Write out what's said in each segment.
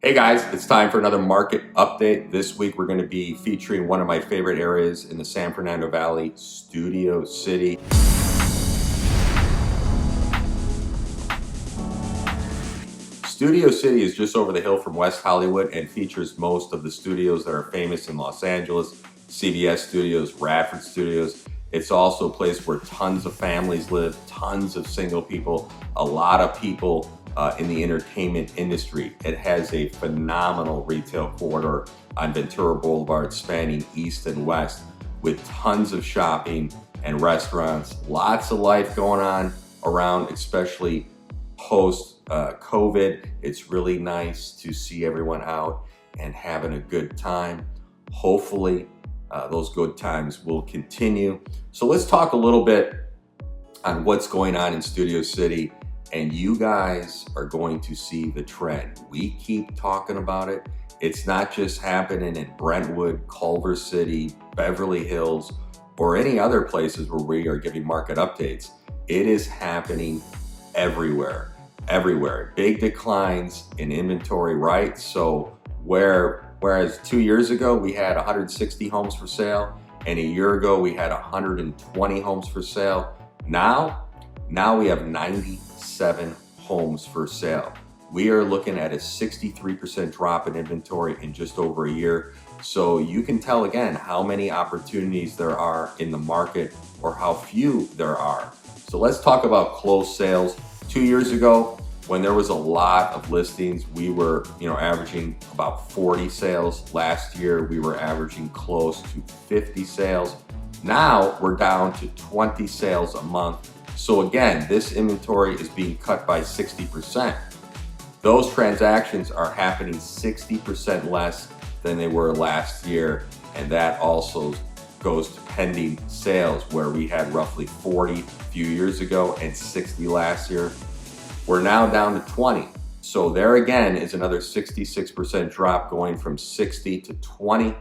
Hey guys, it's time for another market update. This week we're going to be featuring one of my favorite areas in the San Fernando Valley, Studio City. Studio City is just over the hill from West Hollywood and features most of the studios that are famous in Los Angeles, CBS Studios, Radford Studios. It's also a place where tons of families live, tons of single people, a lot of people in the entertainment industry. It has a phenomenal retail corridor on Ventura Boulevard spanning east and west with tons of shopping and restaurants, lots of life going on around, especially post COVID. It's really nice to see everyone out and having a good time. Hopefully those good times will continue. So let's talk a little bit on what's going on in Studio City, and you guys are going to see the trend. We keep talking about it. It's not just happening in Brentwood, Culver City, Beverly Hills, or any other places where we are giving market updates. It is happening everywhere. Big declines in inventory, right? So whereas 2 years ago we had 160 homes for sale, and a year ago we had 120 homes for sale, now we have 97 homes for sale. We are looking at a 63% drop in inventory in just over a year. So you can tell again how many opportunities there are in the market or how few there are. So let's talk about closed sales. 2 years ago, when there was a lot of listings, we were averaging about 40 sales. Last year, we were averaging close to 50 sales. Now we're down to 20 sales a month. So again, this inventory is being cut by 60%. Those transactions are happening 60% less than they were last year. And that also goes to pending sales, where we had roughly 40 a few years ago and 60 last year. We're now down to 20. So there again is another 66% drop, going from 60 to 20.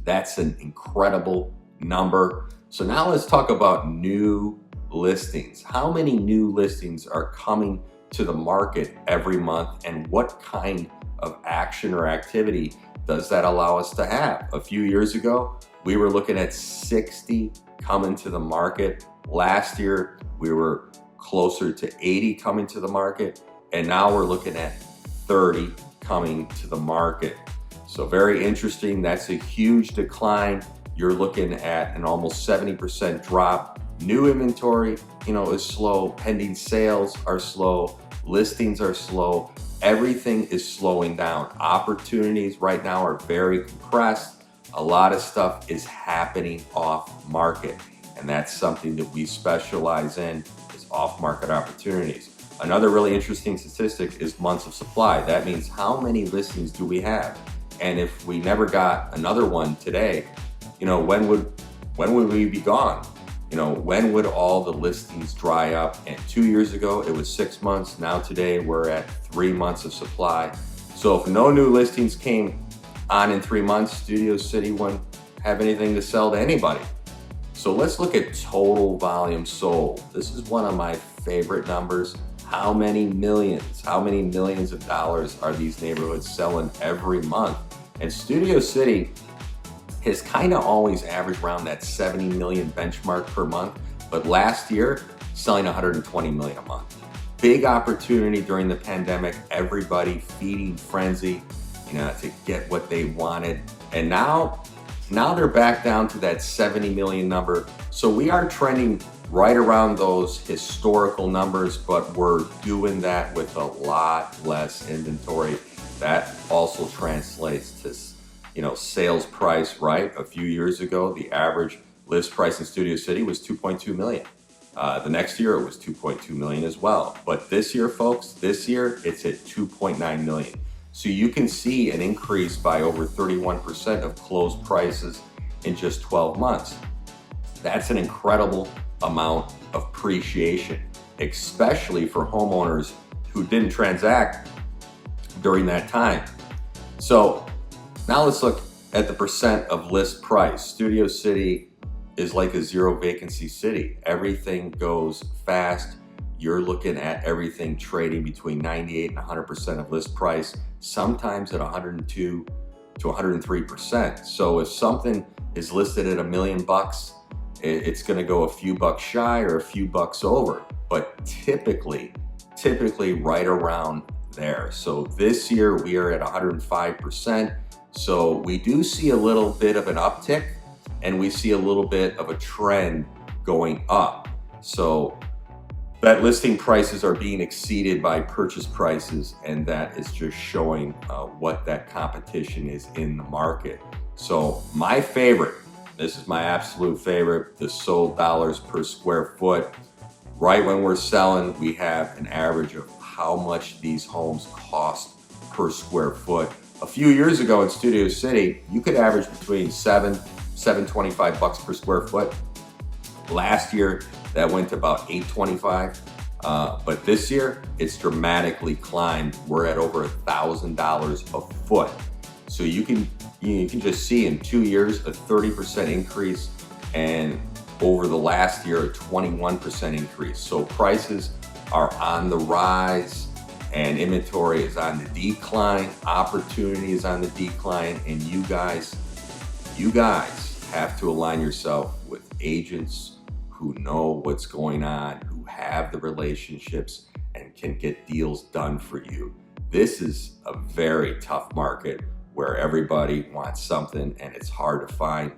That's an incredible number. So now let's talk about new listings. How many new listings are coming to the market every month, and what kind of action or activity does that allow us to have? A few years ago, we were looking at 60 coming to the market. Last year, we were closer to 80 coming to the market, and now we're looking at 30 coming to the market. So very interesting. That's a huge decline. You're looking at an almost 70% drop. New inventory, is slow. Pending sales are slow. Listings are slow. Everything is slowing down. Opportunities right now are very compressed. A lot of stuff is happening off market, and that's something that we specialize in, is off-market opportunities. Another really interesting statistic is months of supply. That means how many listings do we have? And if we never got another one today, when would we be gone? When would all the listings dry up? And 2 years ago, it was 6 months. Now today, we're at 3 months of supply. So if no new listings came on in 3 months, Studio City wouldn't have anything to sell to anybody. So let's look at total volume sold. This is one of my favorite numbers. How many millions of dollars are these neighborhoods selling every month? And Studio City has kind of always averaged around that 70 million benchmark per month, but last year, selling 120 million a month. Big opportunity during the pandemic, everybody feeding frenzy, to get what they wanted. And now they're back down to that 70 million number. So we are trending right around those historical numbers, but we're doing that with a lot less inventory. That also translates to sales price, right? A few years ago, the average list price in Studio City was 2.2 million. The next year it was 2.2 million as well. But this year, folks, it's at 2.9 million. So you can see an increase by over 31% of closed prices in just 12 months. That's an incredible amount of appreciation, especially for homeowners who didn't transact during that time. So now let's look at the percent of list price. Studio City is like a zero vacancy city. Everything goes fast. you're looking at everything trading between 98 and 100% of list price, sometimes at 102 to 103%. So if something is listed at $1 million, it's going to go a few bucks shy or a few bucks over, but typically right around there. So this year we are at 105%. So we do see a little bit of an uptick, and we see a little bit of a trend going up. So that listing prices are being exceeded by purchase prices, and that is just showing what that competition is in the market. So my favorite, this is my absolute favorite, the sold dollars per square foot. Right when we're selling, we have an average of how much these homes cost per square foot. A few years ago in Studio City, you could average between $7.25 per square foot. Last year, that went to about $8.25. But this year, it's dramatically climbed. We're at over $1,000 a foot. So you can just see in 2 years a 30% increase, and over the last year a 21% increase. So prices are on the rise, and inventory is on the decline, opportunity is on the decline, and you guys have to align yourself with agents who know what's going on, who have the relationships and can get deals done for you. This is a very tough market where everybody wants something and it's hard to find.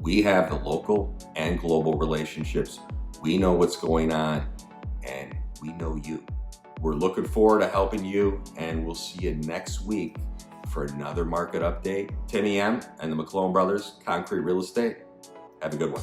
We have the local and global relationships. We know what's going on, and we know you. We're looking forward to helping you, and we'll see you next week for another market update. Timmy M and the McClone Brothers Concrete Real Estate. Have a good one.